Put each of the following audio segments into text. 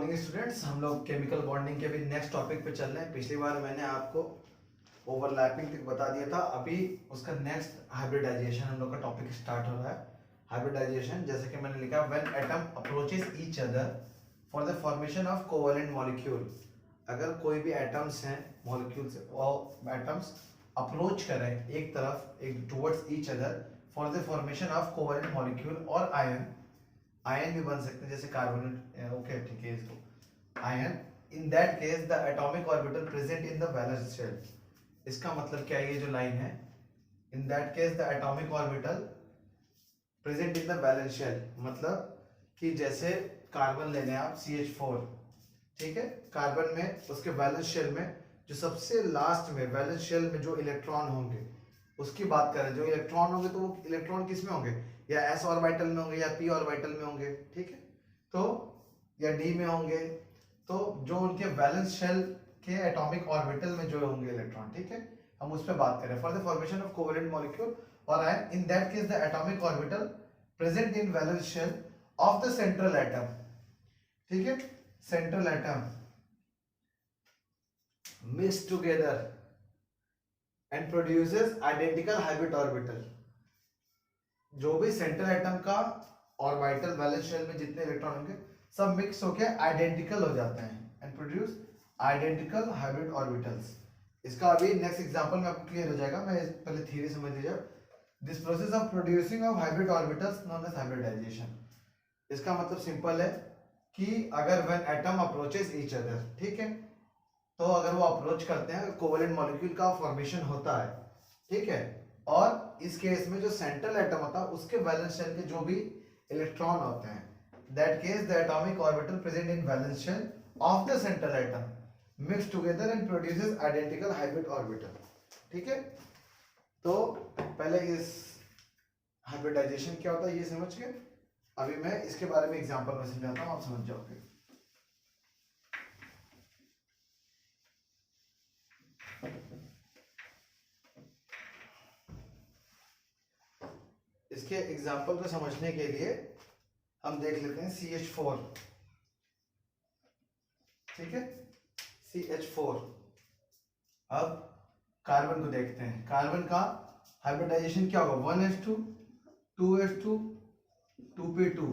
Morning students, हम लोग chemical bonding के भी नेक्स्ट टॉपिक पे चल रहे हैं। पिछली बार मैंने आपको ओवरलैपिंग तक बता दिया था। अभी उसका नेक्स्ट हाइब्रिडाइजेशन हम लोग का टॉपिक स्टार्ट हो रहा है। हाइब्रिडाइजेशन जैसे कि मैंने लिखा, when atom approaches each other for the formation of covalent molecule. अगर कोई भी एटम्स हैं मॉलिक्यूल से, और एटम्स अप्रोच करें एक तरफ, एक towards each other for the formation of covalent molecule और आयन भी बन सकते हैं जैसे कार्बोनेट। ओके ठीक है, इसको ion. In that case the atomic orbital present in the valence shell. इसका मतलब क्या है, ये जो लाइन है, in that case the atomic orbital present in the valence shell, मतलब कि जैसे कार्बन ले लें आप CH4, ठीक है। कार्बन में उसके वैलेंस शेल में जो सबसे लास्ट में वैलेंस शेल में जो इलेक्ट्रॉन होंगे उसकी बात करें, जो इलेक्ट्रॉन होंगे तो वो इलेक्ट्रॉन किस में होंगे, या s ऑर्बिटल में होंगे या p ऑर्बिटल में होंगे, ठीक है, तो या d में होंगे। तो जो उनके वैलेंस शेल के एटॉमिक ऑर्बिटल में जो होंगे इलेक्ट्रॉन, ठीक है, हम उस पर बात करें। For the formation of covalent molecule और ion, in that case the atomic orbital present in valence shell of the central atom, ठीक है, central atom mix together and produces identical hybrid orbital. जो भी सेंट्रल एटम का orbital valence shell में जितने electron होंगे सब मिक्स होकर आइडेंटिकल हो जाते हैं and produce identical hybrid orbitals. इसका अभी नेक्स्ट एग्जांपल में आपको क्लियर हो जाएगा, मैं पहले थ्योरी समझ लीजिए। This process of producing of hybrid orbitals known as hybridisation. इसका मतलब सिंपल है कि अगर when atom approaches each other, ठीक है, तो अगर वो अप्रोच करते हैं कोवेलेंट मॉलिक्यूल का फॉर्मेशन होता है, ठीक है, और इस केस में जो सेंट्रल एटम होता है उसके वैलेंस शेल के जो भी इलेक्ट्रॉन होते हैं, that case the atomic orbital present in valence shell of the central atom mix together and produces identical hybrid orbital, ठीक है। तो पहले इस हाइब्रिडाइजेशन क्या होता है ये समझ के अभी मैं इसके बारे में एग्जांपल में समझाता हूं, आप समझ जाओगे। इसके एग्जाम्पल को समझने के लिए हम देख लेते हैं CH4, ठीक है, CH4। अब कार्बन को देखते हैं। कार्बन का हाइब्रिडाइजेशन क्या होगा, 1s2 2s2 2p2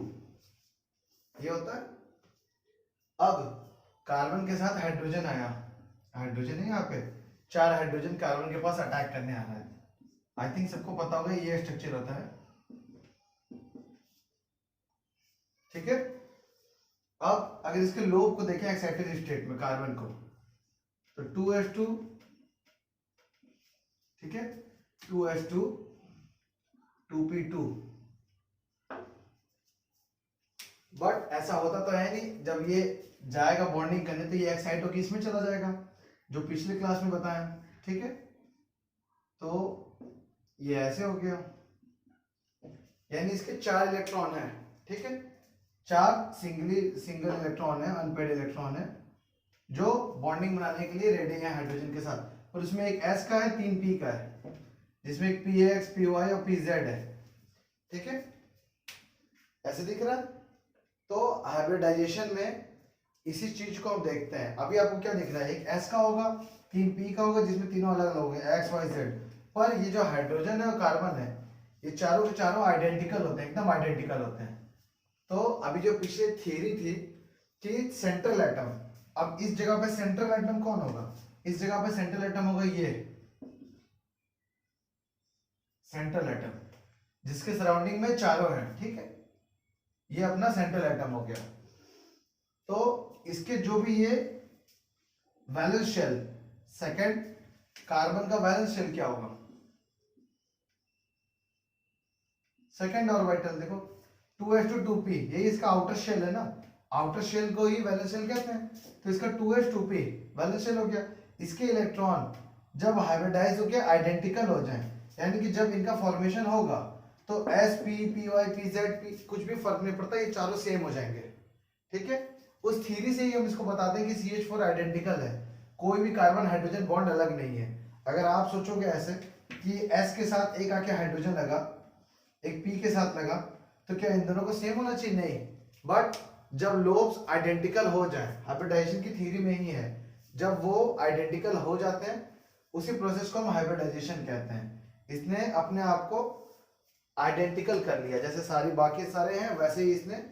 ये होता है। अब कार्बन के साथ हाइड्रोजन आया, हाइड्रोजन है यहाँ पे, 4 हाइड्रोजन कार्बन के पास अटैक करने आ रहा है। आई थिंक सबको पता होगा ये स्ट्रक्चर होता है, ठीक है। अब अगर इसके लोब को देखें एक्साइटेड स्टेट में कार्बन को, तो 2s2, ठीक है, 2s2 2p2। बट ऐसा होता तो है नहीं, जब ये जाएगा बॉन्डिंग करने तो ये एक्साइट होकर इसमें चला जाएगा, जो पिछले क्लास में बताया, ठीक है। तो ये ऐसे हो गया, यानी इसके 4 इलेक्ट्रॉन है, ठीक है, 4 सिंगल इलेक्ट्रॉन है, अनपेड इलेक्ट्रॉन है, जो बॉन्डिंग बनाने के लिए रेडी है हाइड्रोजन के साथ। और उसमें एक S का है, 3 P का है, जिसमें एक PX PY और PZ है, ठीक है, ऐसे दिख रहा है। तो हाइब्रिडाइजेशन में इसी चीज को हम देखते हैं। अभी आपको क्या दिख रहा है, एक S का होगा, 3 P का होगा, जिसमें तीनों अलग अलग होंगे X Y Z। पर ये जो हाइड्रोजन है और कार्बन है, ये चारों के चारों आइडेंटिकल होते हैं, एकदम आइडेंटिकल होते हैं। तो अभी जो पिछले थियरी थी कि सेंट्रल एटम, अब इस जगह पे सेंट्रल एटम कौन होगा, इस जगह पे सेंट्रल एटम होगा ये सेंट्रल एटम, जिसके सराउंडिंग में चारों हैं, ठीक है, ये अपना सेंट्रल एटम हो गया। तो इसके जो भी ये वैलेंस शेल, सेकंड कार्बन का वैलेंस शेल क्या होगा, सेकंड ऑर्बिटल देखो 2s2 2p, यही इसका आउटर शेल है ना, आउटर शेल को ही वैलेंस शेल कहते हैं। तो इसका 2s 2p वैलेंस शेल हो गया। इसके इलेक्ट्रॉन जब हाइब्रिडाइज होकर आइडेंटिकल हो जाएं, यानी कि जब इनका फॉर्मेशन होगा तो sp py pz p कुछ भी फर्क नहीं पड़ता, ये चारों सेम हो जाएंगे, ठीक है। उस थ्योरी से ही हम इसको बताते हैं कि CH4 आइडेंटिकल है, कोई भी कार्बन हाइड्रोजन बॉन्ड अलग नहीं है। अगर आप सोचोगे ऐसे कि S के साथ एक आके हाइड्रोजन लगा, एक P के साथ लगा, तो क्या इन दोनों को सेम होना चाहिए, नहीं, बट जब लोब्स आइडेंटिकल हो जाए, हाइब्रिडाइजेशन की थ्योरी में ही है, जब वो आइडेंटिकल हो जाते हैं उसी प्रोसेस को हम हाइब्रिडाइजेशन कहते हैं। इसने अपने आप को आइडेंटिकल कर लिया, जैसे सारी बाकी सारे हैं वैसे ही इसने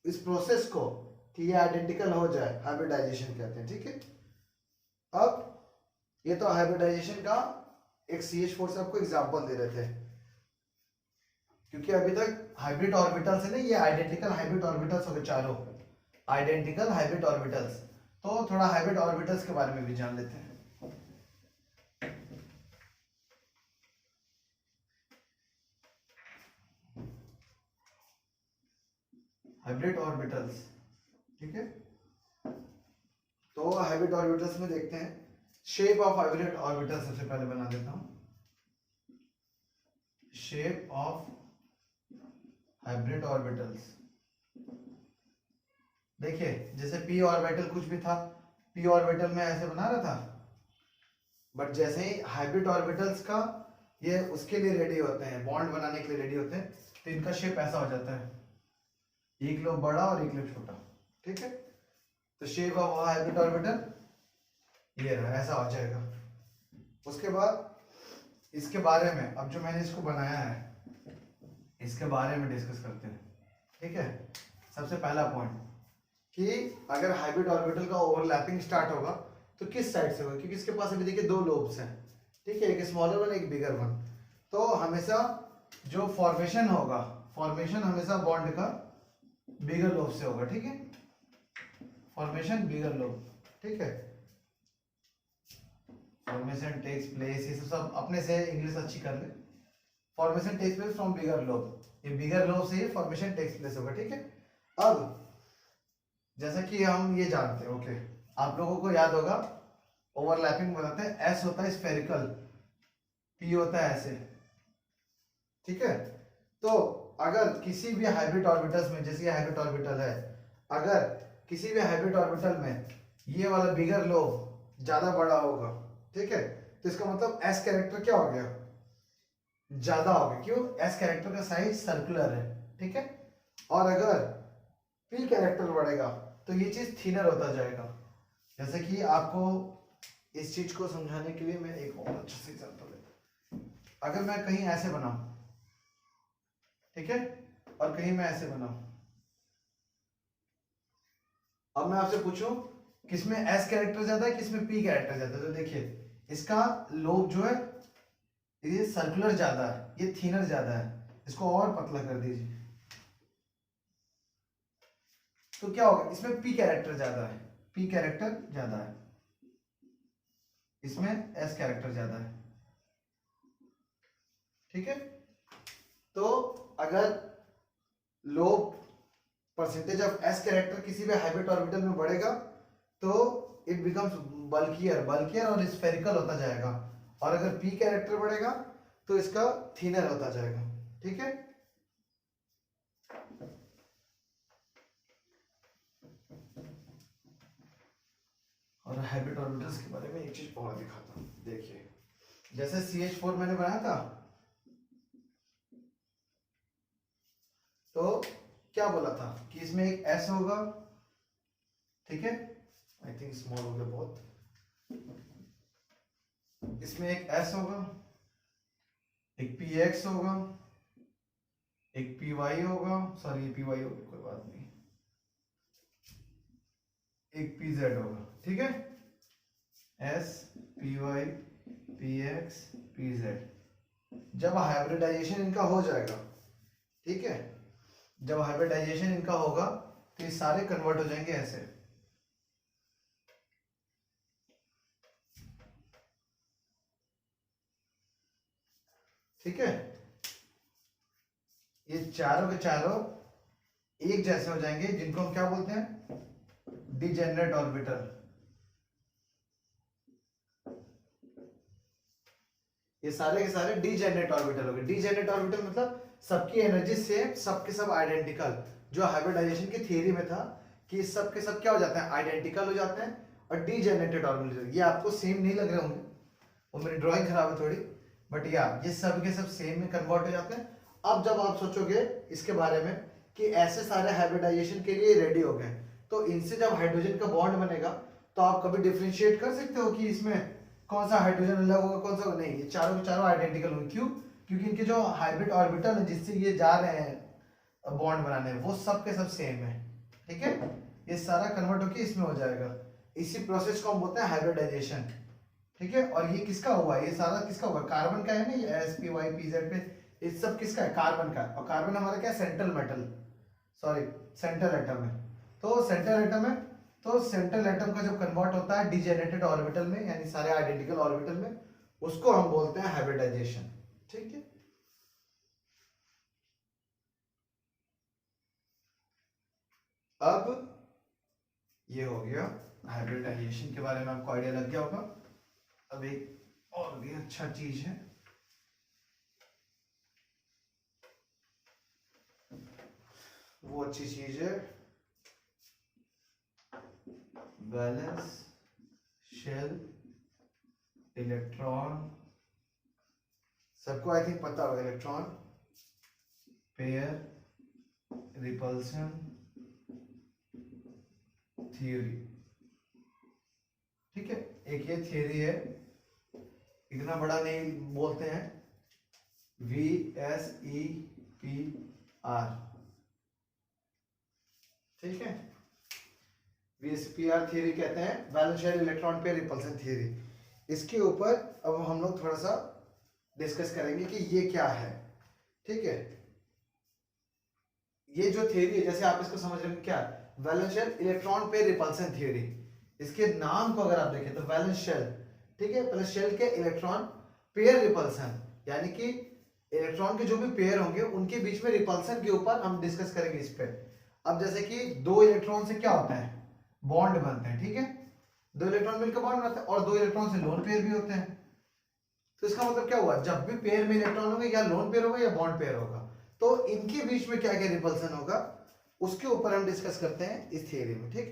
इस प्रोसेस को कि ये आइडेंटिकल हो जाए हाइब्रिडाइजेशन कहते हैं। ठीक है, अब ये तो हाइब्रिडाइजेशन का एक CH4 से आपको एग्जांपल दे रहे थे, क्योंकि अभी तक हाइब्रिड ऑर्बिटल्स है ना, ये आइडेंटिकल हाइब्रिड ऑर्बिटल्स हो गए चारों, आइडेंटिकल हाइब्रिड ऑर्बिटल्स। तो थोड़ा हाइब्रिड ऑर्बिटल्स के बारे में भी जान लेते हैं। हाइब्रिड ऑर्बिटल्स, ठीक है, तो हाइब्रिड ऑर्बिटल्स में देखते हैं। शेप ऑफ हाइब्रिड ऑर्बिटल सबसे पहले बना देता हूं। शेप ऑफ हाइब्रिड ऑर्बिटल्स, देखिए जैसे p ऑर्बिटल कुछ भी था, p ऑर्बिटल में ऐसे बना रहा था, बट जैसे ही हाइब्रिड ऑर्बिटल्स का ये उसके लिए रेडी होते हैं, बॉन्ड बनाने के लिए रेडी होते हैं, तो इनका शेप ऐसा हो जाता है, एक लोब बड़ा और एक लोब छोटा। ठीक है, तो शेप ऑफ हाइब्रिड ऑर्बिटल ये रहा, ऐसा हो जाएगा। उसके बाद इसके बारे में, अब जो मैंने इसको बनाया है इसके बारे में डिस्कस करते हैं। ठीक है, सबसे पहला पॉइंट कि अगर हाइब्रिड ऑर्बिटल का ओवरलैपिंग स्टार्ट होगा तो किस साइड से होगा, क्योंकि इसके पास अभी देखिए दो लोब्स हैं। ठीक है, एक स्मॉलर वन एक बिगर वन, तो हमेशा जो फॉर्मेशन होगा, फॉर्मेशन हमेशा बॉन्ड का बिगर लोब से होगा। ठीक है, फॉर्मेशन बिगर लोब। ठीक है, फॉर्मेशन टेक्स प्लेस, ये सब अपने से इंग्लिश अच्छी कर ले। Formation takes place from bigger lobe, ये बिगर लोब से ही फॉर्मेशन टेक्स प्लेस होगा। ठीक है, अब जैसा कि हम ये जानते हैं, ओके, आप लोगों को याद होगा ओवरलैपिंग बनाते हैं, एस होता है स्फेरिकल, पी होता है ऐसे। ठीक है, तो अगर किसी भी हाइब्रिड ऑर्बिटल्स में, जैसे ये हाइब्रिड ऑर्बिटल है, अगर किसी भी हाइब्रिड ऑर्बिटल में ये वाला बिगर लोब ज्यादा बड़ा होगा, ठीक है, तो इसका मतलब एस कैरेक्टर क्या हो गया, ज्यादा हो गया। क्यों, एस कैरेक्टर का साइज सर्कुलर है। ठीक है, और अगर पी कैरेक्टर बढ़ेगा तो ये चीज थिनर होता जाएगा। जैसे कि आपको इस चीज को समझाने के लिए मैं एक और अच्छा सा एग्जांपल लेता हूं। अगर मैं कहीं ऐसे बनाऊं, ठीक है, और कहीं मैं ऐसे बनाऊं, अब मैं आपसे पूछूं किसमें एस कैरेक्टर ज्यादा है, किसमें पी कैरेक्टर ज्यादा है, तो देखिए इसका लोब जो है ये सर्कुलर ज्यादा है, ये थिनर ज्यादा है, इसको और पतला कर दीजिए, तो क्या होगा, इसमें पी कैरेक्टर ज्यादा है, पी कैरेक्टर ज्यादा है, इसमें एस कैरेक्टर ज्यादा है। ठीक है, तो अगर lobe percentage of S character किसी भी हाइब्रिड ऑर्बिटल में बढ़ेगा तो इट बिकम्स बल्कियर, बल्कियर और स्फेरिकल होता जाएगा, और अगर पी कैरेक्टर बढ़ेगा तो इसका थिनर होता जाएगा। ठीक है, और हाइब्रिड ऑर्बिटल्स के बारे में एक चीज और दिखाता हूं। देखिए जैसे CH4 मैंने बनाया था, तो क्या बोला था कि इसमें एक S होगा, ठीक है, आई थिंक स्मॉल हो गया बहुत, इसमें एक S होगा, एक PX होगा, एक PY होगा, सॉरी ये PY होगा कोई बात नहीं, एक PZ होगा। ठीक है, S PY PX PZ। जब हाइब्रिडाइजेशन इनका हो जाएगा, ठीक है, जब हाइब्रिडाइजेशन इनका होगा तो ये सारे कन्वर्ट हो जाएंगे ऐसे। ठीक है, ये चारों के चारों एक जैसे हो जाएंगे, जिनको हम क्या बोलते हैं, डिजेनरेट ऑर्बिटल। ये सारे के सारे डिजेनरेट ऑर्बिटल हो गए। डिजेनरेट ऑर्बिटल मतलब सबकी एनर्जी सेम, सबके सब आइडेंटिकल, जो हाइब्रिडाइजेशन की थियरी में था कि सब के सब क्या हो जाते हैं, आइडेंटिकल हो जाते हैं, और डिजेनरेटेड ऑर्बिटल, ये आपको सेम नहीं लग रहे होंगे, वो मेरी ड्राइंग खराब है थोड़ी, बट या ये सब के सब सेम में कन्वर्ट हो जाते हैं। अब जब आप सोचोगे इसके बारे में कि ऐसे सारे हाइब्रिडाइजेशन के लिए रेडी हो गए। तो इनसे जब हाइड्रोजन का बॉन्ड बनेगा तो आप कभी डिफरेंशिएट कर सकते हो कि इसमें कौन सा हाइड्रोजन अलग होगा कौन सा नहीं, ये चारों के चारों आइडेंटिकल होंगे। क्यों? क्योंकि इनके जो हाइब्रिड ऑर्बिटल है जिससे ये जा रहे हैं बॉन्ड बनाने वो सब के सब सेम है। ठीक है, ये सारा कन्वर्ट होकर इसमें हो जाएगा। इसी प्रोसेस को हम बोलते हैं हाइब्रिडाइजेशन। ठीक है, और ये किसका हुआ? ये सारा किसका हुआ? कार्बन का है ना, ये sp y p z पे ये सब किसका है? कार्बन का। और कार्बन हमारा क्या है? Central metal, sorry central atom है। तो सेंट्रल एटम है, तो सेंट्रल एटम का जब कन्वर्ट होता है डिजेनरेटेड ऑर्बिटल में, यानी सारे आइडेंटिकल ऑर्बिटल में, उसको हम बोलते हैं हाइब्रिडाइजेशन। ठीक है, अब ये हो गया हाइब्रिडाइजेशन के बारे में, आपको आइडिया लग गया होगा। अब एक और भी अच्छा चीज है, वो अच्छी चीज है वैलेंस शेल इलेक्ट्रॉन। सबको आई थिंक पता होगा इलेक्ट्रॉन पेयर रिपल्सन थ्योरी। ठीक है, एक ये थ्योरी है, इतना बड़ा नहीं बोलते हैं, VSEPR। ठीक है, VSEPR थ्योरी कहते हैं, valence shell electron pair repulsion theory. इसके ऊपर अब हम लोग थोड़ा सा डिस्कस करेंगे कि ये क्या है। ठीक है, ये जो थ्योरी है, जैसे आप इसको समझ रहे हैं क्या, valence shell electron pair repulsion theory. इसके नाम को अगर आप देखें तो वैलेंस शेल, ठीक है, प्लस शेल के इलेक्ट्रॉन पेयर रिपल्सन, यानी कि इलेक्ट्रॉन के जो भी पेयर होंगे उनके बीच में रिपल्सन के ऊपर हम डिस्कस करेंगे इस पे। अब जैसे कि दो इलेक्ट्रॉन से क्या होता है? बॉन्ड बनते हैं। ठीक है, दो इलेक्ट्रॉन मिलकर बॉन्ड बनाते हैं, और दो इलेक्ट्रॉन से लोन पेयर भी होते हैं। तो इसका मतलब क्या हुआ? जब भी पेयर में इलेक्ट्रॉन होंगे, या लोन पेयर होगा या बॉन्ड पेयर होगा, तो इनके बीच में क्या क्या रिपल्सन होगा उसके ऊपर हम डिस्कस करते हैं इस थियरी में। ठीक,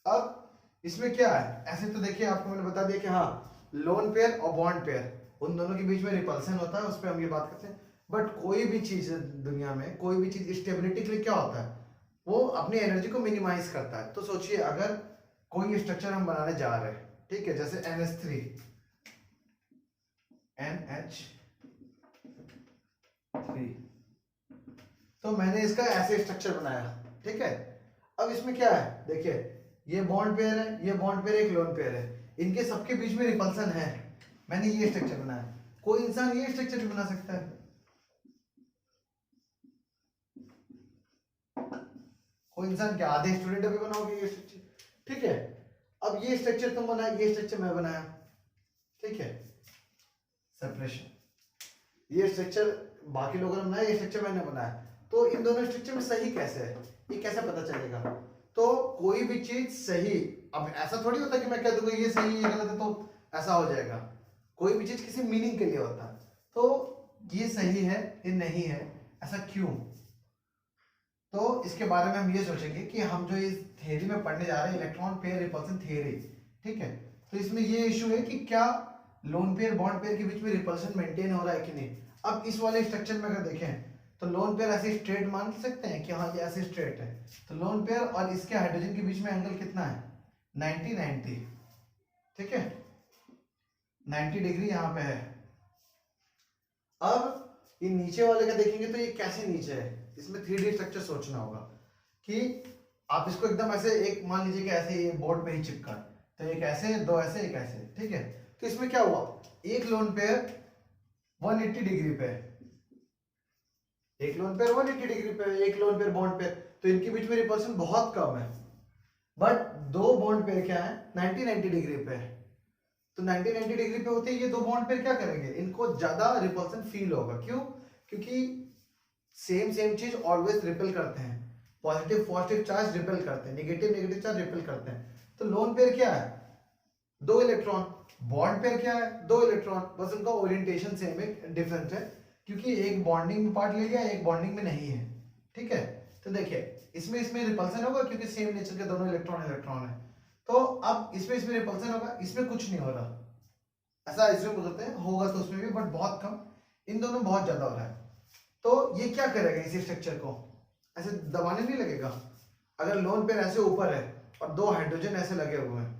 अब इसमें क्या है? ऐसे तो देखिए आपको मैंने बता दिया कि हाँ, लोन पेयर और बॉन्ड पेयर उन दोनों के बीच में रिपल्सन होता है, उस पर हम ये बात करते हैं। बट कोई भी चीज दुनिया में, कोई भी चीज स्टेबिलिटी के लिए क्या होता है? वो अपनी एनर्जी को मिनिमाइज करता है। तो सोचिए अगर कोई स्ट्रक्चर हम बनाने जा रहे हैं, ठीक है, जैसे NH3 तो मैंने इसका ऐसे स्ट्रक्चर बनाया। ठीक है, अब इसमें क्या है? देखिए ये बॉन्ड पेयर है, ये बॉन्ड पेयर, एक लोन पेयर है, इनके सबके बीच में रिपल्सन है। मैंने ये स्ट्रक्चर बनाया, कोई इंसान ये स्ट्रक्चर भी बना सकता है। कोई इंसान क्या, आधे स्टूडेंट अभी बनाओगे ये स्ट्रक्चर? ठीक है, अब ये स्ट्रक्चर तुम बनाया, ये स्ट्रक्चर मैं बनाया। ठीक है, सेपरेशन, ये स्ट्रक्चर बाकी लोगों ने बनाया, ये स्ट्रक्चर मैंने बनाया। तो इन दोनों स्ट्रक्चर में सही कैसे है, ये कैसे पता चलेगा? तो कोई भी चीज सही, अब ऐसा थोड़ी होता कि मैं कह दूंगा ये सही ये गलत है तो ऐसा हो जाएगा। कोई भी चीज किसी मीनिंग के लिए होता है। तो ये सही है ये नहीं है, ऐसा क्यों? तो इसके बारे में हम ये सोचेंगे कि हम जो इस थ्योरी में पढ़ने जा रहे हैं, इलेक्ट्रॉन पेयर रिपल्सन थ्योरी। ठीक है, तो इसमें ये इशू है कि क्या लोन पेयर बॉन्ड पेयर के बीच में रिपल्सन मेंटेन हो रहा है कि नहीं। अब इस वाले स्ट्रक्चर में अगर देखें तो लोन पेयर ऐसे स्ट्रेट मान सकते हैं कि हाँ ये ऐसे स्ट्रेट है। तो लोन पेयर और इसके हाइड्रोजन के बीच में एंगल कितना है? 90-90। ठीक है, 90 डिग्री यहाँ पे है। अब ये नीचे वाले का देखेंगे तो ये कैसे नीचे है, इसमें 3D स्ट्रक्चर सोचना होगा कि आप इसको एकदम ऐसे, एक मान लीजिए कि ऐसे ये बोर्ड पे ही चिपका, तो एक ऐसे, दो ऐसे, एक ऐसे। ठीक है, तो इसमें क्या हुआ? एक लोन पेयर 180 डिग्री पे, एक लोन पेयर 180 डिग्री पे, एक लोन पेयर बॉन्ड पेयर, तो इनके बीच में रिपल्सन बहुत कम है। बट दो बॉन्ड पेयर क्या है? 90-90 डिग्री पे है। तो 90-90 डिग्री पे होते ही ये दो बॉन्ड पेयर क्या करेंगे? इनको ज्यादा रिपल्सन फील होगा। क्यों? क्योंकि सेम चीज ऑलवेज रिपेल करते हैं, पॉजिटिव चार्ज रिपेल करते हैं, नेगेटिव चार्ज रिपेल करते हैं। तो लोन पेयर क्या है? दो इलेक्ट्रॉन। बॉन्ड पेयर क्या है? दो इलेक्ट्रॉन, बस उनका ओरिएंटेशन सेम है, डिफरेंट है, क्योंकि एक बॉन्डिंग में पार्ट ले गया, एक बॉन्डिंग में नहीं है। ठीक है, तो देखिए इसमें रिपल्सन होगा क्योंकि सेम नेचर के दोनों इलेक्ट्रॉन है। तो अब इसमें रिपल्सन होगा, इसमें कुछ नहीं हो रहा। ऐसा इसमें करते हैं, होगा तो उसमें भी, बट बहुत कम। इन दोनों बहुत ज्यादा हो रहा है। तो ये क्या करेगा, इसी स्ट्रक्चर को ऐसे दबाने नहीं लगेगा। अगर लोन पेयर ऐसे ऊपर है और दो हाइड्रोजन ऐसे लगे हुए हैं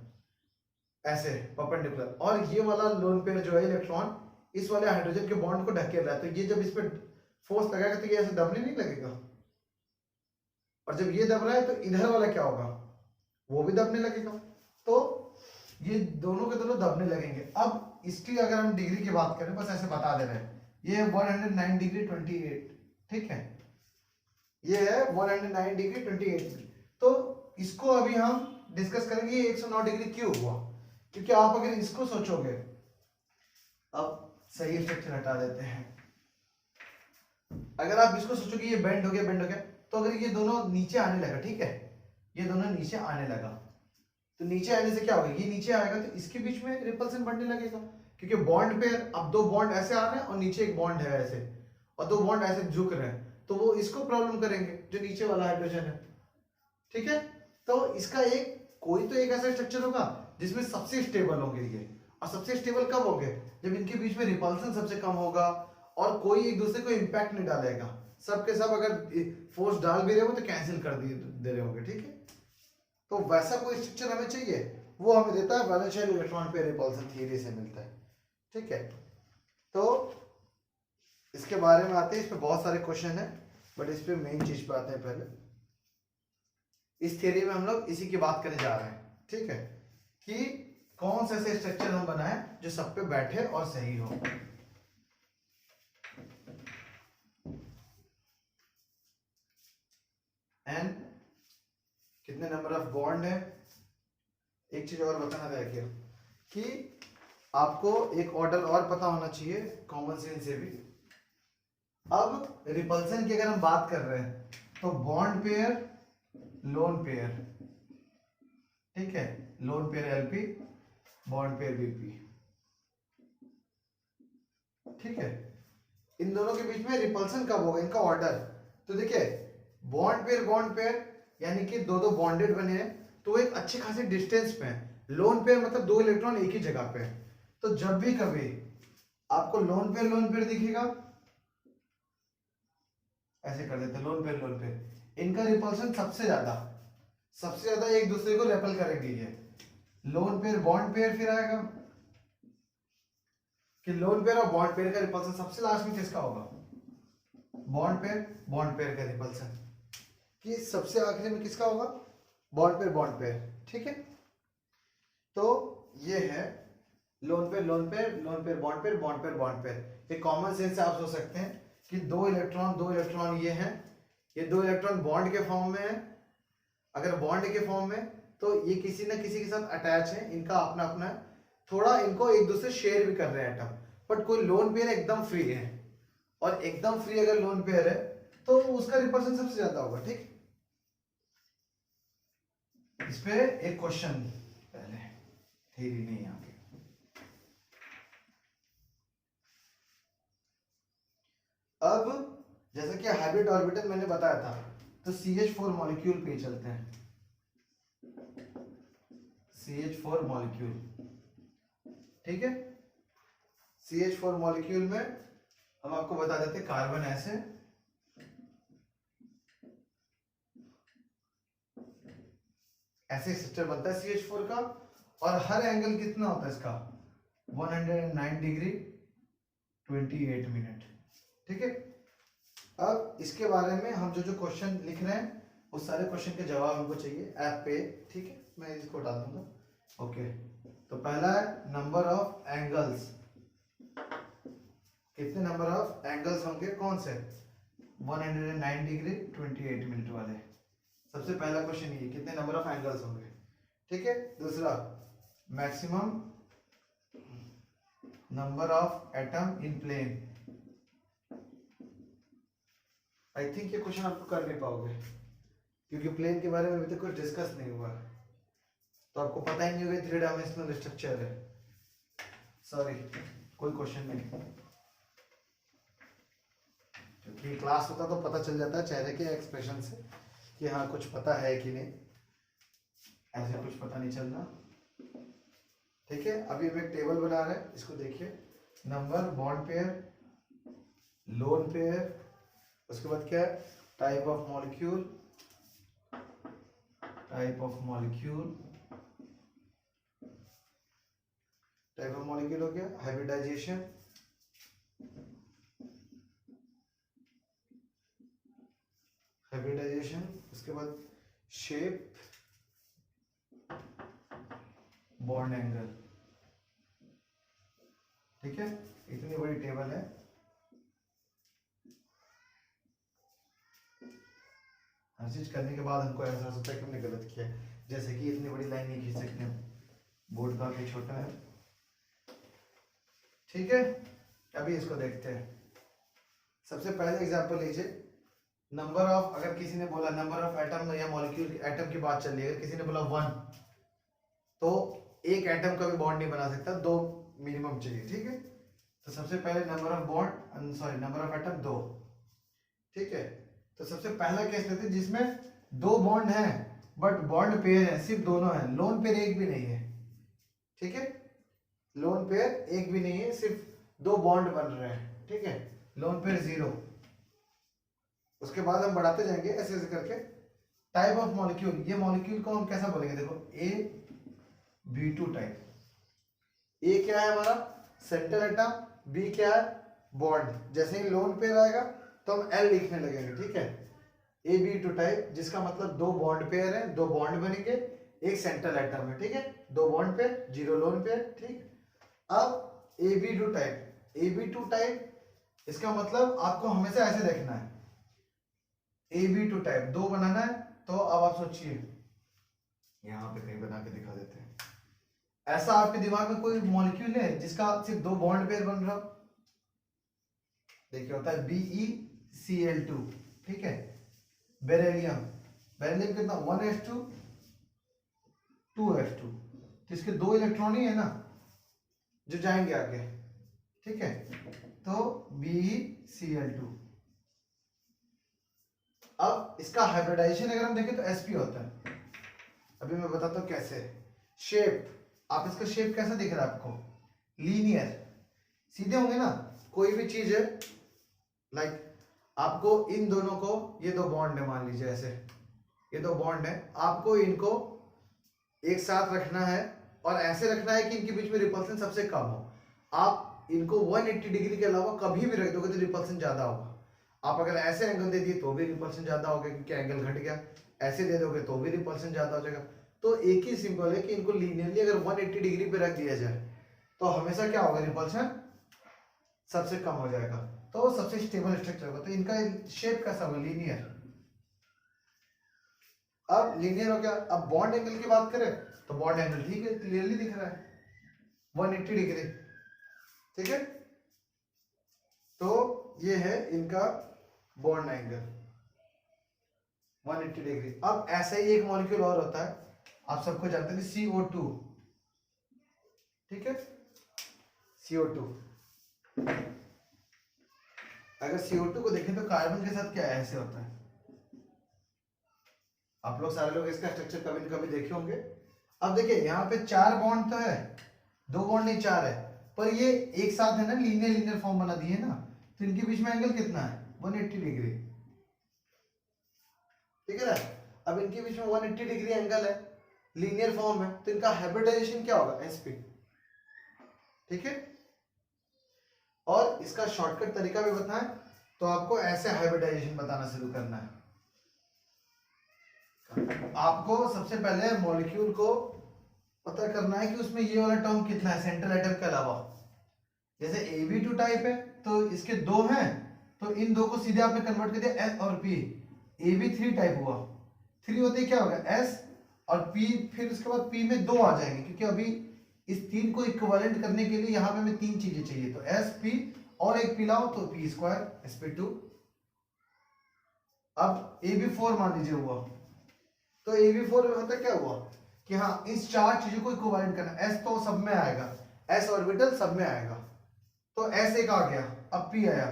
ऐसे परपेंडिकुलर, और ये वाला लोन पेयर जो है इलेक्ट्रॉन इस वाले हाइड्रोजन के बॉन्ड को ढकेल रहा है, तो ये जब इस पे फोर्स लगाएगा तो ये ऐसे दबने नहीं लगेगा, और जब ये दब रहा है तो इधर वाला क्या होगा, वो भी दबने लगेगा। तो ये दोनों के दोनों दबने लगेंगे। अब इसकी अगर हम डिग्री की बात करें, बस ऐसे बता दे रहे हैं, ये 109 डिग्री 28, ठीक है, ये है 109 डिग्री 28। तो इसको अभी हम डिस्कस करेंगे 109 डिग्री क्यों हुआ, क्योंकि आप अगर इसको सोचोगे, अब सही स्ट्रक्चर हटा देते हैं, अगर आप इसको सोचोगे ये बेंड हो गया, तो अगर ये दोनों नीचे आने लगा, ठीक है, ये दोनों नीचे आने लगा, तो नीचे आने से क्या होगा, ये नीचे आएगा तो इसके बीच में रिपल्सन बढ़ने लगेगा, क्योंकि बॉन्ड पेयर, अब दो बॉन्ड ऐसे आ रहे हैं और नीचे एक बॉन्ड है ऐसे, और दो बॉन्ड ऐसे झुक रहे हैं, तो वो इसको प्रॉब्लम करेंगे जो नीचे वाला हाइड्रोजन है, ठीक है। तो इसका एक कोई तो एक ऐसा स्ट्रक्चर होगा जिसमें सबसे स्टेबल होंगे ये, और सबसे स्टेबल कब होंगे, जब इनके बीच में रिपल्सन सबसे कम होगा और कोई एक दूसरे को इंपैक्ट नहीं डालेगा, सब के सब अगर फोर्स डाल भी रहे हो तो कैंसिल कर दे रहे होंगे, ठीक है। तो वैसा कोई स्ट्रक्चर हमें चाहिए, वो हमें देता है वैलेंशियल इलेक्ट्रॉन पेयर रिपल्सन थ्योरी से मिलता है, ठीक है। तो इसके बारे में आते हैं, इस पे बहुत सारे क्वेश्चन है, बट इस पे मेन चीज पे आते हैं। पहले इस थ्योरी में हम लोग इसी की बात करने जा रहे हैं, ठीक है, कि कौन से ऐसे स्ट्रक्चर हम बनाए जो सब पे बैठे और सही हो। एंड कितने नंबर ऑफ बॉन्ड है। एक चीज और बताना देखिए कि आपको एक ऑर्डर और पता होना चाहिए कॉमन सेंस से भी। अब रिपल्सन की अगर हम बात कर रहे हैं तो बॉन्ड पेयर, लोन पेयर, ठीक है, lone pair LP, bond pair BP, ठीक है, इन दोनों के बीच में रिपल्सन कब होगा, इनका ऑर्डर। तो देखिए बॉन्ड पेयर यानी कि दो दो बॉन्डेड बने हैं तो एक अच्छे खासे डिस्टेंस पे है। लोन पेयर मतलब दो इलेक्ट्रॉन एक ही जगह पे है, तो जब भी कभी आपको लोन पेयर दिखेगा, ऐसे कर देते लोन पेयर, इनका रिपल्सन सबसे ज्यादा एक दूसरे को रेपल करेंगे। ये लोन पेयर बॉन्ड पेयर फिर आएगा कि लोन पेयर और बॉन्ड पेयर का रिपल्सन सबसे लास्ट में किसका होगा, बॉन्ड पेयर का रिपल्सन कि सबसे आखिरी में किसका होगा, बॉन्ड पेयर, ठीक है। तो ये है लोन पेयर बॉन्ड पेयर। ये कॉमन सेंस से आप सोच सकते हैं कि दो इलेक्ट्रॉन ये हैं, ये दो इलेक्ट्रॉन बॉन्ड के फॉर्म में है। अगर बॉन्ड के फॉर्म में तो ये किसी न किसी के साथ अटैच है, इनका अपना अपना है, थोड़ा इनको एक दूसरे शेयर भी कर रहे हैं एटम, बट कोई लोन पेयर एकदम फ्री है, और एकदम फ्री अगर लोन पेयर है तो उसका रिपल्सन सबसे ज्यादा होगा, ठीक। इस पे एक क्वेश्चन पहले, थ्योरी नहीं आगे। अब जैसा कि हाइब्रिड ऑर्बिटल मैंने बताया था, तो CH4 मॉलिक्यूल पे चलते हैं। CH4 मॉलिक्यूल, ठीक है, CH4 मॉलिक्यूल में हम आपको बता देते कार्बन ऐसे, ऐसे स्ट्रक्चर बनता है CH4 का, और हर एंगल कितना होता है इसका, 109 डिग्री 28 मिनट, ठीक है। अब इसके बारे में हम जो क्वेश्चन लिख रहे हैं उस सारे क्वेश्चन के जवाब हमको चाहिए ऐप पे, ठीक है, मैं इसको डाल दूंगा। ओके, तो पहला है नंबर ऑफ एंगल्स, कितने नंबर ऑफ एंगल्स होंगे, कौन से, 109 डिग्री 28 मिनट वाले। सबसे पहला क्वेश्चन ये, कितने नंबर ऑफ एंगल्स होंगे, ठीक है। दूसरा, maximum number of atom in plane. I think ये क्वेश्चन आपको कर नहीं पाओगे क्योंकि प्लेन के बारे में अभी तक कुछ डिस्कस नहीं हुआ, तो आपको पता ही नहीं होगा 3 डायमेंशनल स्ट्रक्चर है। सॉरी, कोई क्वेश्चन नहीं, क्योंकि क्लास होता तो पता चल जाता है चेहरे के एक्सप्रेशन से कि हाँ कुछ पता है कि नहीं, ऐसे कुछ पता नहीं चल रहा, ठीक है। अभी हम एक टेबल बना रहे हैं, इसको देखिए, number, bond pair, lone pair, उसके बाद क्या है, type of molecule, type of molecule, type of molecule हो गया, हाइब्रिडाइजेशन, हाइब्रिडाइजेशन, उसके बाद शेप, बॉन्ड एंगल। ठीक है, इतनी बड़ी टेबल है। हर चीज करने के बाद हमको ऐसा सोचता है कि हमने गलत किया है, जैसे कि इतनी बड़ी लाइन नहीं खींच सकते हम, बोर्ड काफी छोटा है। ठीक है, अभी इसको देखते हैं। सबसे पहले एग्जांपल लीजिए, नंबर ऑफ, अगर किसी ने बोला नंबर ऑफ एटम या मॉलिक्यूल, एटम की बात चल रही है, अगर किसी ने बोला 1, तो एक एटम का भी बॉन्ड नहीं बना सकता, 2 मिनिमम चाहिए। ठीक है, तो सबसे पहले number of bond, sorry number of atom 2। ठीक है, तो सबसे पहला केस लेते हैं जिसमें 2 बॉन्ड हैं बट बॉन्ड पेयर है, सिर्फ दोनों हैं, लोन पेयर एक भी नहीं है। ठीक है, लोन पेयर एक भी नहीं है, सिर्फ 2 बॉन्ड बन रहे हैं। ठीक है, लोन पेयर 0। उसके बाद हम बढ़ाते जाएंगे ऐसे ऐसे करके। टाइप ऑफ मॉलिक्यूल, ये मॉलिक्यूल को हम कैसा बोलेंगे, देखो AB2 टाइप। ए क्या है हमारा सेंट्रल एटम, बी क्या है बॉन्ड। जैसे ही लोन पेयर आएगा तो हम L लिखने लगेंगे। ठीक है, AB2 टाइप, जिसका मतलब 2 बॉन्ड पेयर है, 2 बॉन्ड बनेंगे, एक सेंट्रल एटम है। ठीक है, 2 बॉन्ड पेयर, 0 लोन पेयर। ठीक, अब AB2 टाइप, AB2 टाइप इसका मतलब आपको हमेशा ऐसे देखना है, AB2 टाइप 2 बनाना है। तो अब आप सोचिए, यहां पे कहीं बना के दिखा देते हैं। ऐसा आपके दिमाग में कोई मॉलिक्यूल है जिसका सिर्फ 2 बॉन्ड पेयर बन रहा? देखिए, होता है BeCl2। ठीक है, बेरिलियम, बेरिलियम कितना 1s2 2s2, तो इसके 2 इलेक्ट्रॉन ही है ना जो जाएंगे आगे। ठीक है, तो BeCl2। अब इसका हाइब्रिडाइजेशन अगर हम देखें तो sp होता है। अभी मैं बताता हूं कैसे। शेप, आप इसका शेप कैसा दिख रहा है आपको, लीनियर, सीधे होंगे ना। कोई भी चीज है, लाइक आपको इन दोनों को, ये 2 बॉन्ड है मान लीजिए, ऐसे ये 2 बॉन्ड है, आपको इनको एक साथ रखना है और ऐसे रखना है कि इनके बीच में रिपल्सन सबसे कम हो। आप इनको 180 डिग्री के अलावा कभी भी रख दोगे तो रिपल्सन ज्यादा होगा। आप अगर ऐसे एंगल दे दिए तो भी रिपल्सन ज्यादा होगा क्योंकि एंगल घट गया, ऐसे दे दोगे तो भी रिपल्सन ज्यादा हो जाएगा। तो एक ही सिंपल है कि इनको लीनियरली अगर 180 डिग्री पे रख दिया जाए तो हमेशा क्या होगा, रिपल्सन सबसे कम हो जाएगा, तो सबसे स्टेबल स्ट्रक्चर होगा। तो इनका शेप कैसा होगा, लीनियर। अब लीनियर हो गया। अब बॉन्ड एंगल की बात करें तो बॉन्ड एंगल ठीक है, क्लियरली दिख रहा है 180 डिग्री। ठीक है, तो ये है इनका बॉन्ड एंगल 180 डिग्री। अब ऐसा ही एक मॉलिक्यूल और होता है, आप सबको जानते हैं CO2। ठीक है, CO2, अगर CO2 को देखें तो कार्बन के साथ क्या ऐसे होता है। आप लोग सारे लोग इसका स्ट्रक्चर कभी न कभी देखे होंगे। अब देखिए, यहाँ पे 4 बॉन्ड तो है, 2 बॉन्ड नहीं 4 है, पर ये एक साथ है ना, लीनियर लीनियर फॉर्म बना दिए ना, तो इनके बीच में एंगल कितना है, 180 डिग्री। ठीक है ना, अब इनके बीच में 180 डिग्री एंगल है, लीनियर फॉर्म है, तो इनका हाइब्रिडाइजेशन क्या होगा, sp। ठीक है, और इसका शॉर्टकट तरीका भी बताएं तो आपको ऐसे हाइब्रिडाइजेशन बताना शुरू करना है। आपको सबसे पहले मॉलिक्यूल को पता करना है कि उसमें ये वाला टर्म कितना है सेंट्रल एटम के अलावा। जैसे AB2 टाइप है तो इसके 2 हैं, तो इन 2 को सीधे आपने कन्वर्ट कर दिया S और P। AB3 टाइप हुआ, 3 होते क्या होगा S और P, फिर उसके बाद P में 2 आ जाएंगे क्योंकि अभी इस 3 को इक्विवेलेंट करने के लिए यहाँ पे हमें 3 चीजें चाहिए, तो SP और एक P लाओ तो P2 sp2। अब AB4 मान लीजिए हुआ, तो AB4 में होता क्या हुआ कि हाँ इस 4 चीजों को इक्विवेलेंट करना, S तो सब में आएगा, S ऑर्बिटल सब में आएगा, तो S एक आ गया, अब P आया,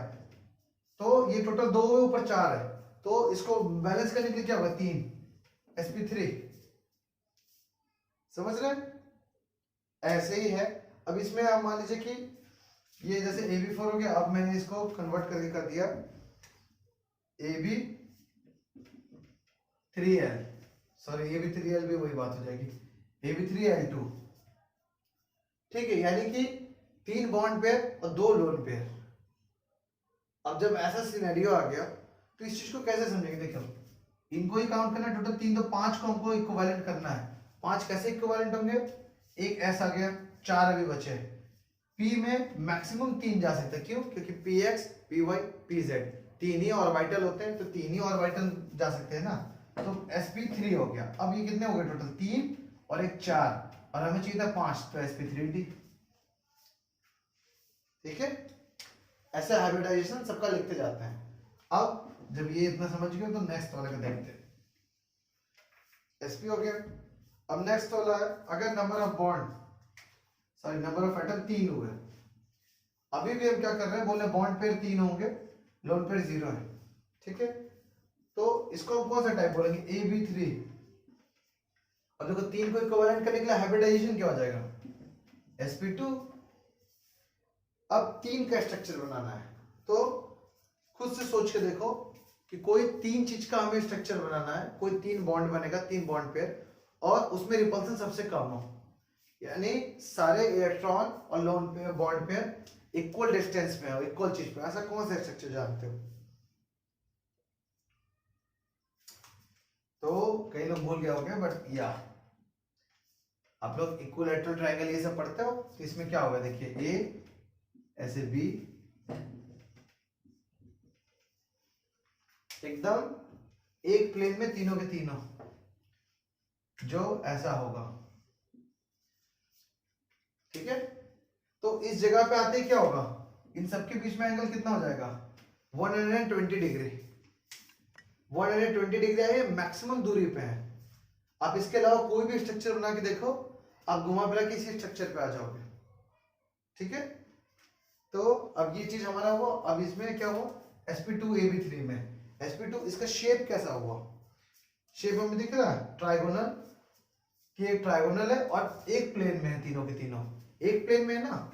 तो ये टोटल 2 ऊपर 4 है, तो इसको बैलेंस करने के लिए क्या होगा 3 sp3। समझ रहे हैं, ऐसे ही है। अब इसमें आप मान लीजिए कि ये जैसे AB4 हो गया, अब मैंने इसको कन्वर्ट करके कर दिया AB3L, सॉरी AB3L भी वही बात हो जाएगी, AB3L2। ठीक है, यानी कि 3 बॉन्ड पेयर और 2 लोन पेयर। अब जब ऐसा सिनेरियो आ गया तो इस चीज को कैसे समझेंगे? देखो, इनको ही काउंट करना है, टोटल 3 तो 5 को हमको इक्विवेलेंट करना है। 5 कैसे इक्विवेलेंट होंगे? एक S आ गया, 4 अभी बचे। P में मैक्सिमम 3 जा सकते हैं, क्यों? क्योंकि PX, PY, PZ 3 ही ऑर्बिटल होते हैं, तो 3 ही ऑर्बिटल जा सकते हैं ना। तो sp3 हो गया। अब ये कितने हो गए टोटल? 3 और एक 4, और हमें चाहिए था 5, तो sp3d। ठीक है, ऐसे हाइब्रिडाइजेशन सबका लिखते जाते हैं। अब जब ये इतना समझ गए तो नेक्स्ट वाले का देखते हैं। sp हो गया। अब नेक्स्ट वाला है, अगर number of bond, sorry number of atom 3 हुए, अभी भी हम क्या कर रहे हैं? बोले बॉन्ड पेयर 3 होंगे, लोन पेयर 0 है। ठीक है, तो इसको हम कौन सा टाइप बोलेंगे? AB3। अब देखो 3 को इक्विवेलेंट करने के लिए हाइब्रिडाइजेशन क्या हो जाएगा? sp2। अब 3 का स्ट्रक्चर बनाना है, तो खुद से सोच के देखो कि कोई 3 चीज का हमें स्ट्रक्चर बनाना है, कोई 3 बॉन्ड बनेगा, 3 बॉन्ड पेयर, और उसमें रिपल्सन सबसे कम हो, यानी सारे इलेक्ट्रॉन और lone pair, bond pair equal distance में हो, इक्वल चीज पे। ऐसा कौन सा स्ट्रक्चर जानते हो? तो कई लोग भूल गए होंगे, बट या आप लोग इक्विलैटरल ट्रायंगल ये सब पढ़ते हो, तो इसमें क्या होगा? देखिए ए ऐसे बी, एकदम एक प्लेन में तीनों के तीनों, जो ऐसा होगा। ठीक है, तो इस जगह पे आते ही क्या होगा? इन सबके बीच में एंगल कितना हो जाएगा? 120 डिग्री। 120 डिग्री है, मैक्सिमम दूरी पे है। आप इसके अलावा कोई भी स्ट्रक्चर बना के देखो, आप घुमा फिरा के इसी स्ट्रक्चर पे आ जाओगे। ठीक है, तो अब ये चीज हमारा हुआ। अब इसमें क्या हुआ? sp2ab3 में sp2, इसका शेप कैसा हुआ? शेप हमें दिख रहा है ट्राइगोनल, कि एक ट्राइगोनल है और एक प्लेन में है, तीनों के तीनों एक प्लेन में है ना।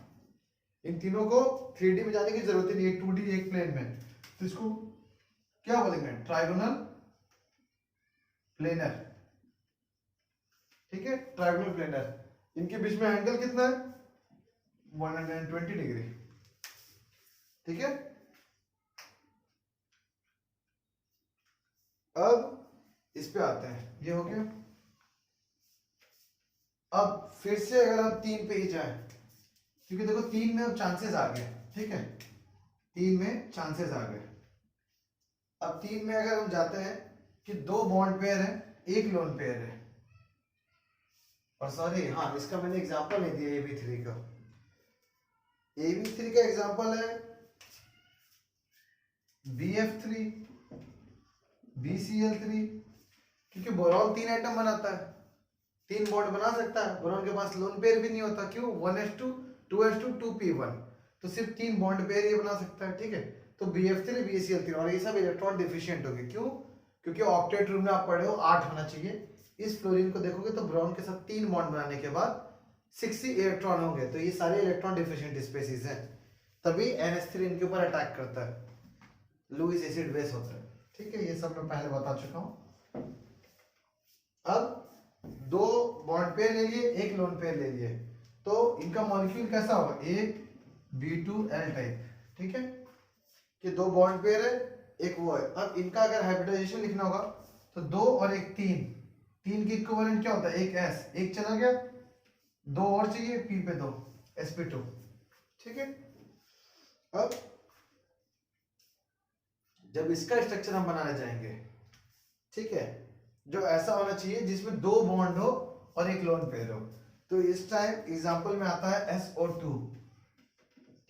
इन तीनों को 3D में जाने की जरूरत ही नहीं है, 2D एक प्लेन में। तो इसको क्या बोलेंगे? Trigonal planar. ठीक है, ट्राइगोनल प्लेनर। इनके बीच में एंगल कितना है? 120 डिग्री। ठीक है, अब इस पे आते हैं, ये हो गया। अब फिर से अगर हम 3 पे ही जाए, क्योंकि देखो 3 में अब चांसेस आ गए। ठीक है, 3 में चांसेस आ गए। अब 3 में अगर हम जाते हैं कि 2 बॉन्ड पेयर है, एक लोन पेयर है, और सॉरी हाँ, इसका मैंने एग्जांपल नहीं दिया AB3 का। AB3 का एग्जांपल है BF3, BCl3, क्योंकि बोरॉन 3 एटम बनाता है, 3 बॉन्ड बना सकता है। बोरॉन के पास लोन पेयर भी नहीं होता, क्यों? 1s2 2s2 2p1, तो सिर्फ 3 बॉन्ड पेयर ये बना सकता है। ठीक है, तो BF3 BCl3, और ये सब इलेक्ट्रॉन डिफिशिएंट होंगे। क्यों? क्योंकि ऑक्टेट रूम में आप पढ़े हो 8 होना चाहिए। इस फ्लोरीन को देखोगे तो बोरॉन के साथ 3 बॉन्ड बनाने के बाद 60 इलेक्ट्रॉन होंगे, तो ये सारे इलेक्ट्रॉन डिफिशिएंट स्पीशीज हैं, तभी NH3 इनके ऊपर अटैक करता है, लुईस एसिड बेस होता है। ठीक है, ये सब मैं पहले बता चुका हूं। अब 2 बॉन्ड पेयर ले लिए, एक लोन पेयर ले लिए, तो इनका मॉलिक्यूल कैसा होगा? एक B2L टाइप। ठीक है, कि 2 बॉन्ड पेयर है, एक वो है। अब इनका अगर हाइब्रिडाइजेशन लिखना होगा तो 2 और एक 3, 3 की इक्विवेलेंट क्या होता है? एक S, एक चला गया, 2 और चाहिए, P पे 2, sp2। ठीक है, अब जब इसका स्ट्रक्चर हम बनाने जाएंगे, ठीक है, जो ऐसा होना चाहिए जिसमें 2 बॉन्ड हो और एक लोन पेयर हो, तो इस टाइम एग्जांपल में आता है SO2।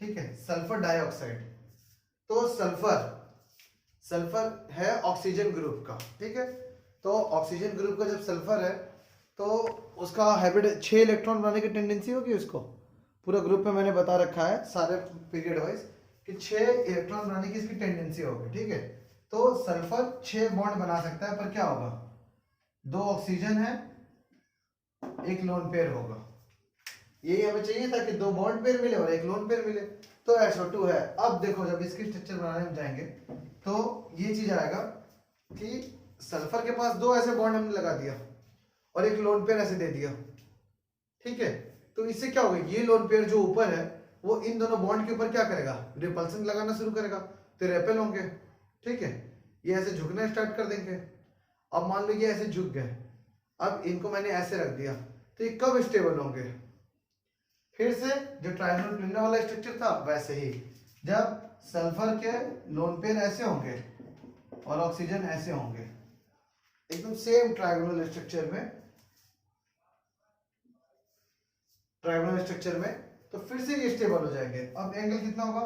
ठीक है, सल्फर डाइऑक्साइड। तो सल्फर है ऑक्सीजन ग्रुप का। ठीक है, तो ऑक्सीजन ग्रुप का जब सल्फर है तो उसका हाइब्रिड 6 इलेक्ट्रॉन बनाने की टेंडेंसी होगी उसको। पूरा ग्रुप में मैंने बता रखा है सारे पीरियड वाइज कि 6 इलेक्ट्रॉन बनाने की इसकी टेंडेंसी होगी। ठीक है, तो सल्फर 6 बॉन्ड बना सकता है, पर क्या होगा? 2 ऑक्सीजन है, एक लोन पेयर होगा। यही हमें चाहिए था कि 2 बॉन्ड पेयर मिले और एक लोन पेयर मिले, तो SO2 है। अब देखो जब इसकी स्ट्रक्चर बनाने में जाएंगे तो ये चीज आएगा कि सल्फर के पास दो ऐसे बॉन्ड हमने लगा दिया और एक लोन पेयर ऐसे दे दिया, ठीक है। तो इससे क्या होगा, ये लोन पेयर जो ऊपर है वो इन दोनों बॉन्ड के ऊपर क्या करेगा, रिपल्सन लगाना शुरू करेगा, तो रेपेल होंगे, ठीक है। ये ऐसे झुकना स्टार्ट कर देंगे। अब मान लो ये ऐसे झुक गए, अब इनको मैंने ऐसे रख दिया, तो ये कब स्टेबल होंगे, फिर से जो ट्रायंगुलर प्लेनर वाला स्ट्रक्चर था वैसे ही, जब सल्फर के लोन पेयर ऐसे होंगे और ऑक्सीजन ऐसे होंगे, एकदम सेम ट्रायंगुलर स्ट्रक्चर में, तो फिर से ये स्टेबल हो जाएंगे। अब एंगल कितना होगा,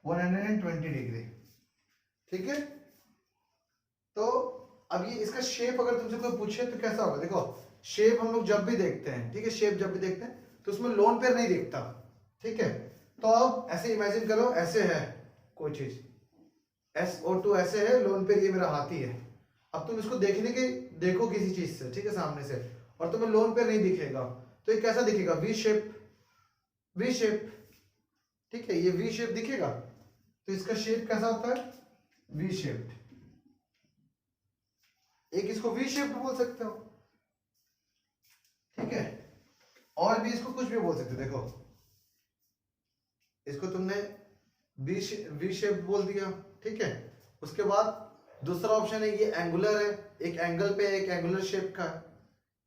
120 डिग्री, ठीक है। तो अब ये इसका शेप अगर तुमसे कोई पूछे तो कैसा होगा, देखो शेप हम लोग जब भी देखते हैं, ठीक है, शेप जब भी देखते हैं तो उसमें लोन पेयर नहीं दिखता, ठीक है। तो अब ऐसे इमेजिन करो, ऐसे है कोई चीज, SO2 ऐसे है, लोन पेयर ये मेरा हाथी है। अब तुम इसको देखो किसी चीज से, ठीक है, सामने से, और तुम्हें लोन पेयर नहीं दिखेगा, तो ये कैसा दिखेगा, वी शेप, ठीक है, ये वी शेप दिखेगा। तो इसका शेप कैसा होता है, वी शेप्ड। एक इसको वी शेप बोल सकते हो, ठीक है, और भी इसको कुछ भी बोल सकते हो। देखो इसको तुमने वी शेप बोल दिया, ठीक है। उसके बाद दूसरा ऑप्शन है ये एंगुलर है, एक एंगल पे एक एंगुलर शेप का,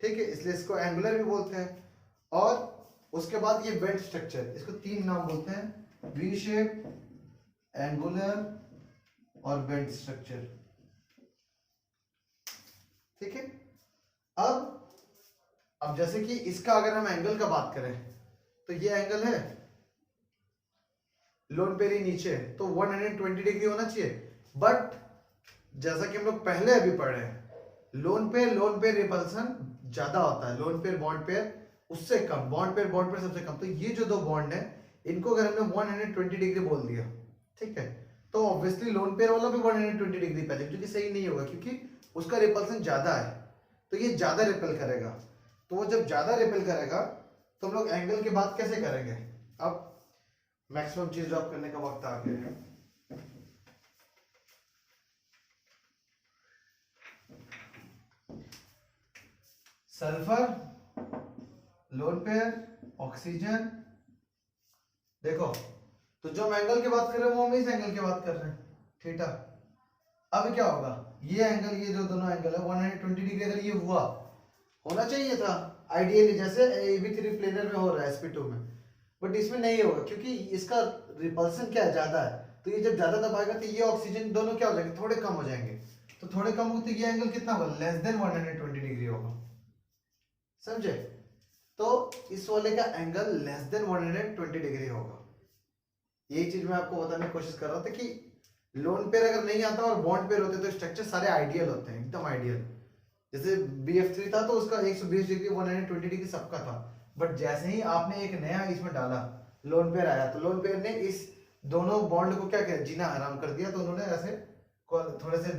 ठीक है, इसलिए इसको एंगुलर भी बोलते हैं। और उसके बाद ये बेंट स्ट्रक्चर, इसको तीन नाम बोलते हैं, वी शेप, एंगुलर और बेंट स्ट्रक्चर, ठीक है। अब जैसे कि इसका अगर हम एंगल का बात करें तो ये एंगल है, लोन पेयर ही नीचे है, तो 120 डिग्री होना चाहिए। बट जैसा कि हम लोग पहले अभी पढ़े हैं, लोन पेयर रिपल्सन ज्यादा होता है, लोन पेयर बॉन्ड पेयर उससे कम, बॉन्ड पेयर सबसे कम। तो ये जो दो बॉन्ड है इनको अगर हमने 120 डिग्री बोल दिया, ठीक है, तो ऑब्वियसली लोन पेयर वाला भी 120 डिग्री पहले, क्योंकि सही नहीं होगा, क्योंकि उसका रिपल्सन ज्यादा है, तो ये ज्यादा रिपेल करेगा। तो वो जब ज्यादा रिपेल करेगा तो हम लोग एंगल की बात कैसे करेंगे। अब मैक्सिमम चीज ड्रॉप करने का वक्त आ गया है। सल्फर, लोन पेयर, ऑक्सीजन, देखो तो जो हम एंगल की बात कर रहे हैं वो हम इस एंगल की बात कर रहे हैं, थीटा। अब क्या होगा, ये एंगल, ये जो दोनों एंगल है 120 डिग्री, अगर ये होना चाहिए था आइडियली, जैसे AB3 प्लेनर में हो रहा है sp2 में, बट इसमें नहीं होगा क्योंकि इसका रिपल्सन क्या है, ज्यादा है। तो ये जब ज्यादा दबाएगा तो ये ऑक्सीजन दोनों क्या हो जाएंगे, थोड़े कम हो जाएंगे। तो थोड़े कम हो तो ये एंगल कितना होगा, लेस देन 120 डिग्री होगा, समझे। तो इस वाले का एंगल लेस देन 120 डिग्री होगा। यही चीज मैं आपको बताने की कोशिश कर रहा था कि लोन पेयर अगर नहीं आता और बॉन्ड पेयर होते तो स्ट्रक्चर सारे आइडियल होते हैं, एकदम आइडियल। जैसे BF3 था तो उसका 120 डिग्री 120 डिग्री सबका था, बट जैसे ही आपने एक नया इसमें डाला, लोन पेयर आया, तो लोन पेयर ने इस दोनों बॉन्ड को क्या किया, जीना हराम कर दिया। तो उन्होंने ऐसे थोड़े से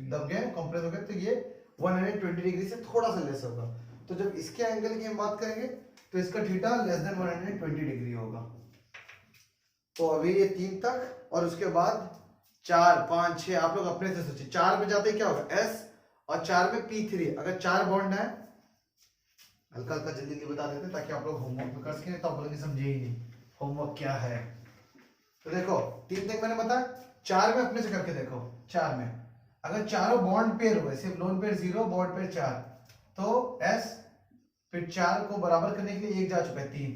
दब गए, कंप्रेस हो गए, तो ये 120 डिग्री से थोड़ा सा लेस होगा। तो जब इसके एंगल की हम बात करेंगे तो इसका थीटा लेस देन 120 डिग्री होगा। तो अभी ये 3 तक, और उसके बाद 4, 5, 6 आप लोग अपने से सोचिए। 4 में जाते क्या होगा, S, और 4 में P3। अगर 4 बॉन्ड है, हल्का हल्का जल्दी जल्दी बता देते ताकि आप लोग होमवर्क में कर सकें, तो आप बोलेंगे समझे ही नहीं होमवर्क क्या है। तो देखो 3 तक मैंने बताया, 4 में अपने से करके देखो। 4 में अगर चारों बॉन्ड पेयर हुए, सिर्फ लोन पेयर 0, बॉन्ड पेयर 4, तो S, फिर 4 को बराबर करने के लिए 1 जा चुका है, 3।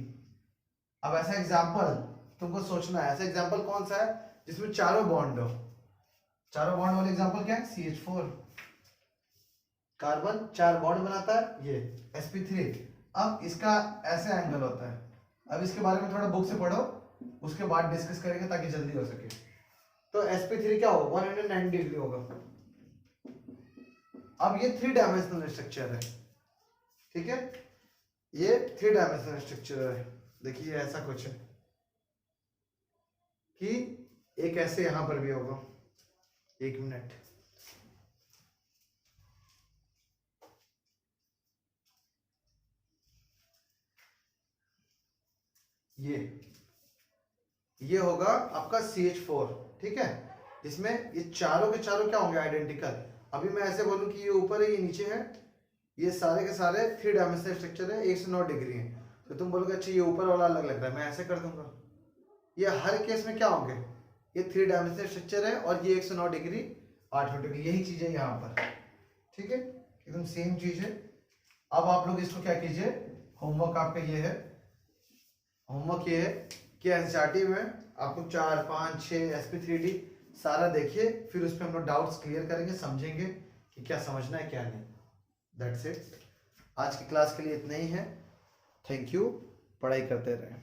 अब ऐसा एग्जाम्पल तुमको सोचना है, ऐसा एग्जाम्पल कौन सा है जिसमें चारों बॉन्ड हो। चारों बॉन्ड वाले एग्जाम्पल क्या है, CH4, कार्बन 4 बॉन्ड बनाता है, ये sp3। अब इसका ऐसे एंगल होता है। अब इसके बारे में थोड़ा बुक से पढ़ो, उसके बाद डिस्कस करेंगे ताकि जल्दी हो सके। तो sp3 क्या होगा, 190 डिग्री होगा। अब ये 3 डायमेंशनल स्ट्रक्चर है, ठीक है, ये 3 डायमेंशनल स्ट्रक्चर है। देखिए ऐसा कुछ है कि एक ऐसे यहां पर भी होगा, 1 मिनट, ये होगा आपका CH4, ठीक है। जिसमें ये चारों के चारों क्या होंगे, आइडेंटिकल। अभी मैं ऐसे बोलूं कि ये ऊपर है ये नीचे है, ये सारे के सारे 3 डायमेंशनल स्ट्रक्चर है, 109 डिग्री है, तो तुम बोलोगे अच्छा ये ऊपर वाला अलग लग रहा है, मैं ऐसे कर दूंगा। ये हर केस में क्या होंगे, ये 3 डायमेंशनल स्ट्रक्चर है और ये 109 डिग्री 8 डिग्री, यही चीज है यहाँ पर, ठीक है, एकदम सेम चीज है। अब आप लोग इसको क्या कीजिए, होमवर्क आपका ये है, होमवर्क ये है कि एनसीईआरटी में आपको 4, 5, 6 SP3D सारा देखिए, फिर उस पर हम लोग डाउट्स क्लियर करेंगे, समझेंगे कि क्या समझना है क्या नहीं। दैट्स इट, आज की क्लास के लिए इतना ही है। थैंक यू, पढ़ाई करते रहें।